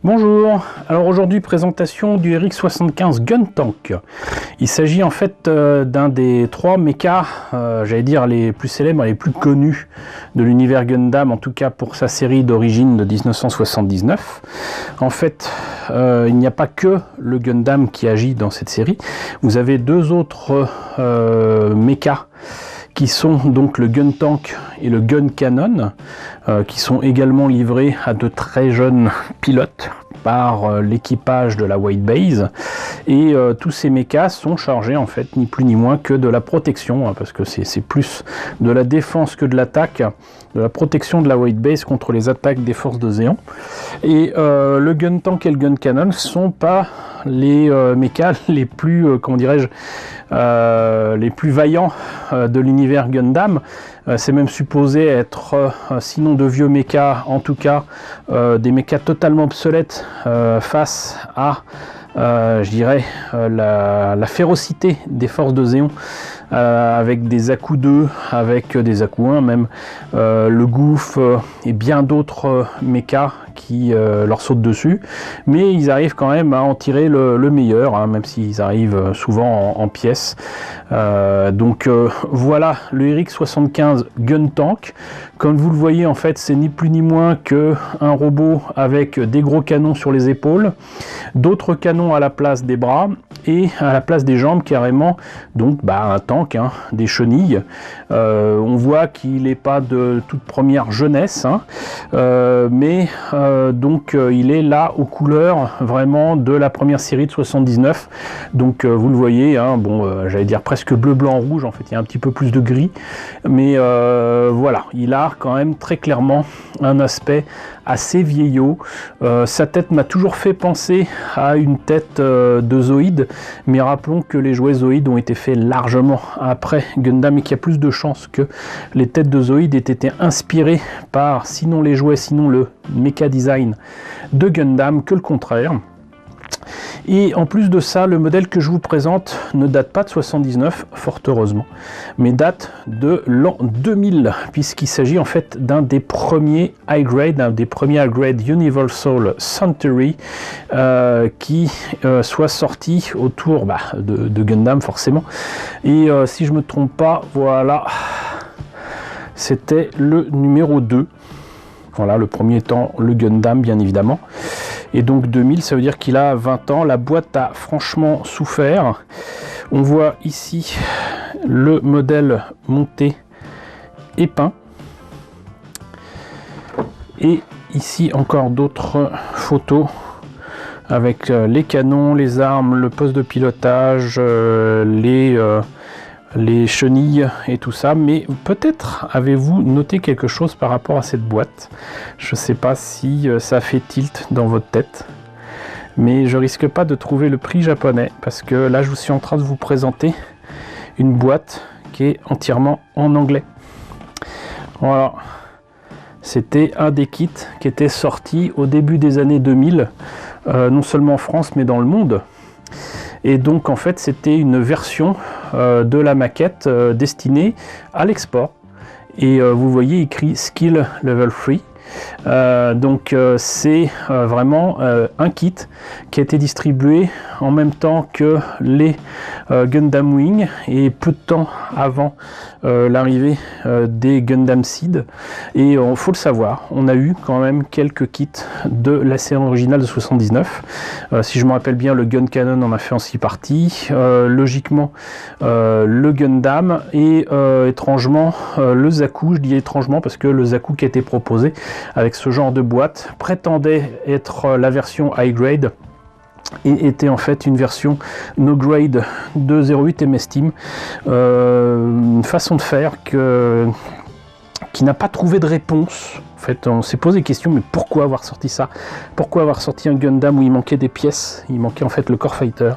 Bonjour, alors aujourd'hui présentation du RX75 Gun Tank. Il s'agit en fait d'un des trois mechas, j'allais dire les plus célèbres, les plus connus de l'univers Gundam, en tout cas pour sa série d'origine de 1979. En fait, il n'y a pas que le Gundam qui agit dans cette série, vous avez deux autres mechas qui sont donc le Gun Tank et le Gun Cannon, qui sont également livrés à de très jeunes pilotes par l'équipage de la White Base, et tous ces mechas sont chargés en fait ni plus ni moins que de la protection, parce que c'est plus de la défense que de l'attaque, de la protection de la White Base contre les attaques des forces de Zéon. Et le Gun Tank et le Gun Cannon ne sont pas les mechas les plus, comment dirais-je, les plus vaillants de l'univers Gundam. C'est même supposé être, sinon de vieux mechas, en tout cas des mechas totalement obsolètes face à, je dirais, la férocité des forces de Zéon, avec des Aku 2, avec des Aku 1 même, le Gouffre et bien d'autres mechas qui leur sautent dessus, mais ils arrivent quand même à en tirer le meilleur, hein, même s'ils arrivent souvent en pièces. Donc voilà le RX75 Gun Tank. Comme vous le voyez, en fait, c'est ni plus ni moins que un robot avec des gros canons sur les épaules, d'autres canons à la place des bras et à la place des jambes carrément, donc un tank, hein, des chenilles. On voit qu'il n'est pas de toute première jeunesse, hein, mais donc il est là aux couleurs vraiment de la première série de 79. Donc vous le voyez, hein, bon, j'allais dire presque bleu, blanc, rouge. En fait, il y a un petit peu plus de gris, mais voilà, il a quand même très clairement un aspect assez vieillot. Sa tête m'a toujours fait penser à une tête de Zoïde, mais rappelons que les jouets Zoïde ont été faits largement après Gundam et qu'il y a plus de chances que les têtes de Zoïde aient été inspirées par, sinon les jouets, sinon le mecha design de Gundam, que le contraire. Et en plus de ça, le modèle que je vous présente ne date pas de 79, fort heureusement, mais date de l'an 2000, puisqu'il s'agit en fait d'un des premiers high grade, d'un des premiers high grade Universal Century qui soit sorti autour de Gundam forcément. Et si je me trompe pas, voilà, c'était le numéro 2. Voilà, le premier étant le Gundam, bien évidemment. Et donc 2000, ça veut dire qu'il a 20 ans. La boîte a franchement souffert. On voit ici le modèle monté et peint. Et ici encore d'autres photos avec les canons, les armes, le poste de pilotage, les chenilles et tout ça. Mais peut-être avez-vous noté quelque chose par rapport à cette boîte. Je ne sais pas si ça fait tilt dans votre tête, mais je risque pas de trouver le prix japonais, parce que là je suis en train de vous présenter une boîte qui est entièrement en anglais. Voilà, c'était un des kits qui était sorti au début des années 2000, non seulement en France mais dans le monde. Et donc en fait c'était une version de la maquette destinée à l'export. Et vous voyez écrit Skill Level 3. Donc c'est vraiment un kit qui a été distribué en même temps que les Gundam Wing et peu de temps avant l'arrivée des Gundam Seed. Et il faut le savoir, on a eu quand même quelques kits de la série originale de 79. Si je me rappelle bien, le Gun Cannon en a fait aussi partie, logiquement le Gundam et étrangement le Zaku. Je dis étrangement parce que le Zaku qui a été proposé avec ce genre de boîte prétendait être la version high grade et était en fait une version no grade de 08 MS Team, une façon de faire qui n'a pas trouvé de réponse. En fait, on s'est posé des questions, mais pourquoi avoir sorti ça? Pourquoi avoir sorti un Gundam où il manquait des pièces? Il manquait en fait le Core Fighter.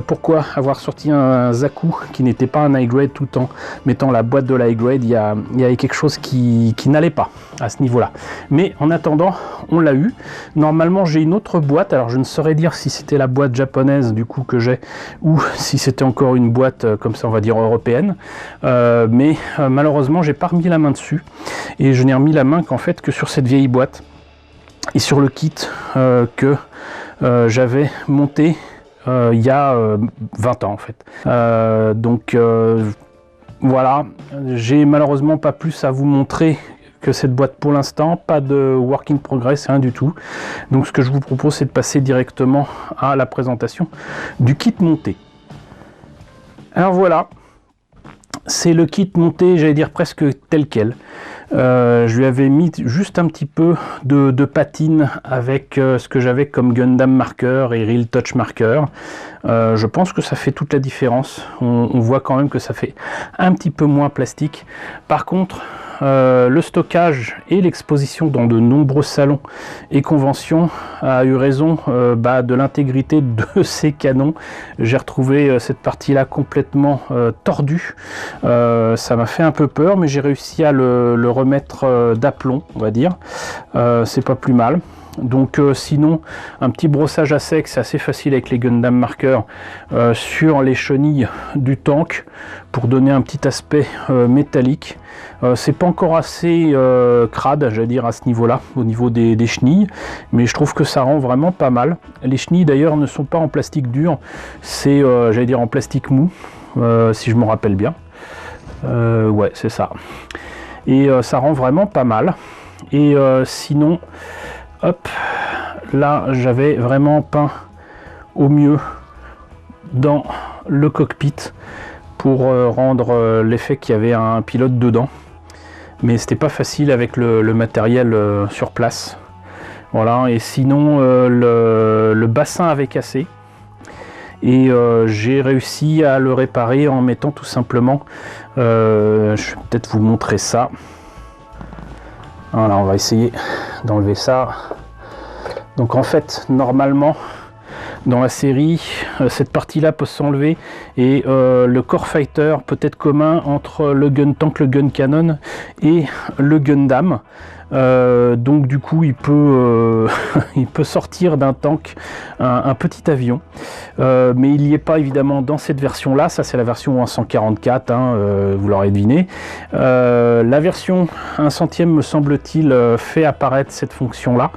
Pourquoi avoir sorti un Zaku qui n'était pas un high grade tout en mettant la boîte de la high grade? Il y avait quelque chose qui n'allait pas à ce niveau-là. Mais en attendant, on l'a eu. Normalement, j'ai une autre boîte. Alors, je ne saurais dire si c'était la boîte japonaise du coup que j'ai ou si c'était encore une boîte comme ça, on va dire européenne. Mais malheureusement, j'ai pas remis la main dessus et je n'ai remis la main qu'en fait que sur cette vieille boîte. et sur le kit que j'avais monté il y a 20 ans en fait. Donc voilà, j'ai malheureusement pas plus à vous montrer que cette boîte pour l'instant, pas de work in progress, rien du tout. Donc ce que je vous propose, c'est de passer directement à la présentation du kit monté. Alors voilà, c'est le kit monté, j'allais dire presque tel quel. Je lui avais mis juste un petit peu de patine avec ce que j'avais comme Gundam marker et Real Touch marker. Je pense que ça fait toute la différence. On voit quand même que ça fait un petit peu moins plastique. Par contre, le stockage et l'exposition dans de nombreux salons et conventions a eu raison de l'intégrité de ces canons. J'ai retrouvé cette partie là complètement tordue. Ça m'a fait un peu peur, mais j'ai réussi à le remettre d'aplomb, on va dire. C'est pas plus mal. Donc sinon, un petit brossage à sec, c'est assez facile avec les Gundam markers sur les chenilles du tank pour donner un petit aspect métallique. C'est pas encore assez crade, j'allais dire, à ce niveau-là, au niveau des chenilles, mais je trouve que ça rend vraiment pas mal. Les chenilles d'ailleurs ne sont pas en plastique dur, c'est j'allais dire en plastique mou, si je me rappelle bien. Ouais, c'est ça. Et ça rend vraiment pas mal. Et sinon, hop, là j'avais vraiment peint au mieux dans le cockpit pour rendre l'effet qu'il y avait un pilote dedans, mais c'était pas facile avec le matériel sur place. Voilà, et sinon le bassin avait cassé et j'ai réussi à le réparer en mettant tout simplement, je vais peut-être vous montrer ça. Voilà, on va essayer d'enlever ça. Donc en fait, normalement, dans la série, cette partie-là peut s'enlever et le core fighter peut être commun entre le gun tank, le gun cannon et le Gundam. Donc du coup, il peut sortir d'un tank un petit avion, mais il n'y est pas évidemment dans cette version-là. Ça, c'est la version 144, hein, vous l'aurez deviné. La version 1 centième, me semble-t-il, fait apparaître cette fonction-là,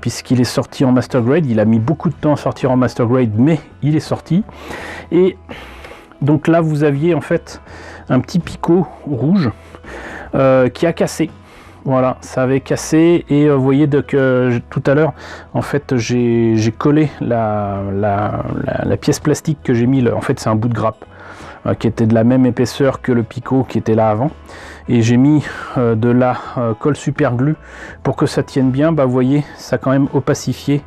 puisqu'il est sorti en Master Grade. Il a mis beaucoup de temps à sortir en Master Grade, mais il est sorti. Et donc là, vous aviez en fait un petit picot rouge qui a cassé. Voilà, ça avait cassé et vous voyez que tout à l'heure, en fait, j'ai collé la pièce plastique que j'ai mis. En fait, c'est un bout de grappe qui était de la même épaisseur que le picot qui était là avant. Et j'ai mis de la colle super glue pour que ça tienne bien. Bah, vous voyez, ça a quand même opacifié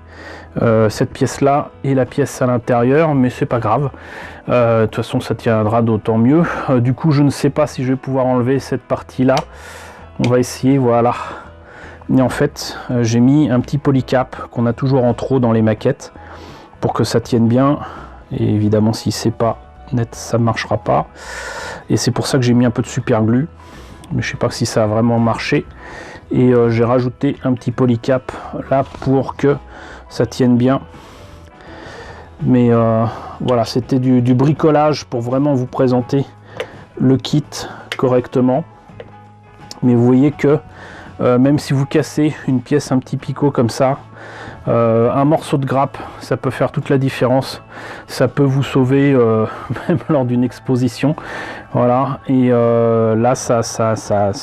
cette pièce-là et la pièce à l'intérieur, mais c'est pas grave. De toute façon, ça tiendra d'autant mieux. Du coup, je ne sais pas si je vais pouvoir enlever cette partie-là. On va essayer, voilà. Et en fait, j'ai mis un petit polycap qu'on a toujours en trop dans les maquettes pour que ça tienne bien. Et évidemment, si c'est pas net, ça ne marchera pas. Et c'est pour ça que j'ai mis un peu de super glue. Mais je sais pas si ça a vraiment marché. Et j'ai rajouté un petit polycap là pour que ça tienne bien. Mais voilà, c'était du bricolage pour vraiment vous présenter le kit correctement. Mais vous voyez que même si vous cassez une pièce, un petit picot comme ça, un morceau de grappe, ça peut faire toute la différence. Ça peut vous sauver même lors d'une exposition. Voilà, et là ça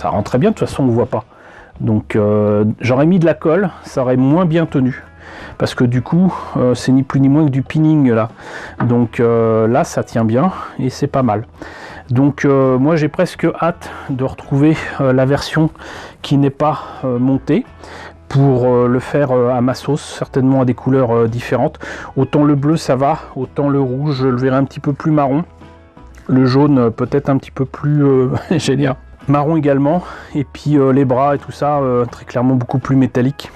rend très bien. De toute façon, on ne voit pas. Donc j'aurais mis de la colle, ça aurait moins bien tenu. Parce que du coup, c'est ni plus ni moins que du pinning là. Donc là, ça tient bien et c'est pas mal. Donc moi j'ai presque hâte de retrouver la version qui n'est pas montée pour le faire à ma sauce, certainement à des couleurs différentes. Autant le bleu ça va, autant le rouge je le verrai un petit peu plus marron. Le jaune peut-être un petit peu plus génial. Marron également. Et puis les bras et tout ça, très clairement beaucoup plus métallique.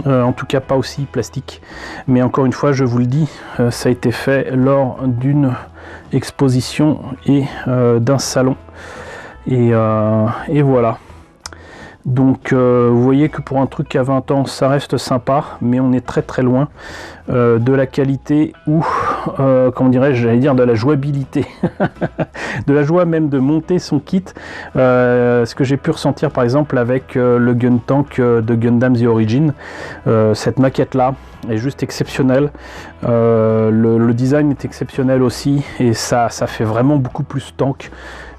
En tout cas pas aussi plastique. Mais encore une fois, je vous le dis, ça a été fait lors d'une exposition et d'un salon. Et voilà. Donc vous voyez que pour un truc à 20 ans, ça reste sympa, mais on est très très loin de la qualité ou comment dirais-je, j'allais dire de la jouabilité, de la joie même de monter son kit. Ce que j'ai pu ressentir par exemple avec le Gun Tank de Gundam The Origin. Cette maquette là est juste exceptionnelle. Le design est exceptionnel aussi et ça fait vraiment beaucoup plus tank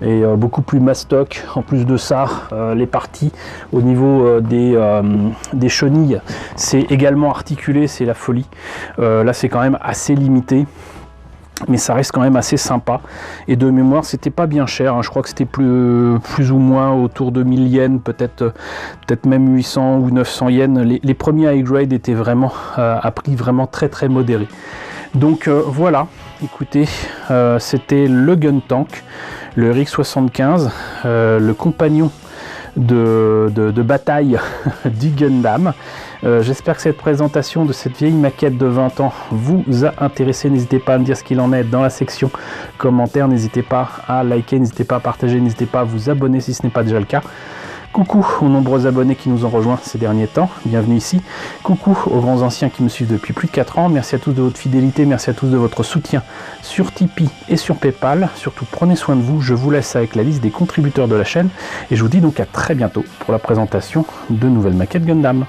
et beaucoup plus mastoc. En plus de ça, les parties au niveau des chenilles, c'est également articulé, c'est la folie. Là c'est quand même assez limité, mais ça reste quand même assez sympa. Et de mémoire, c'était pas bien cher, hein. Je crois que c'était plus ou moins autour de 1000 yens, peut-être même 800 ou 900 yens. Les premiers high grade étaient vraiment à prix vraiment très modéré. Donc voilà, écoutez, c'était le Gun Tank, le RX-75, le compagnon de bataille du Gundam. J'espère que cette présentation de cette vieille maquette de 20 ans vous a intéressé. N'hésitez pas à me dire ce qu'il en est dans la section commentaires. N'hésitez pas à liker, n'hésitez pas à partager, n'hésitez pas à vous abonner si ce n'est pas déjà le cas. Coucou aux nombreux abonnés qui nous ont rejoints ces derniers temps, bienvenue ici. Coucou aux grands anciens qui me suivent depuis plus de 4 ans, merci à tous de votre fidélité, merci à tous de votre soutien sur Tipeee et sur Paypal. Surtout prenez soin de vous, je vous laisse avec la liste des contributeurs de la chaîne et je vous dis donc à très bientôt pour la présentation de nouvelles maquettes Gundam.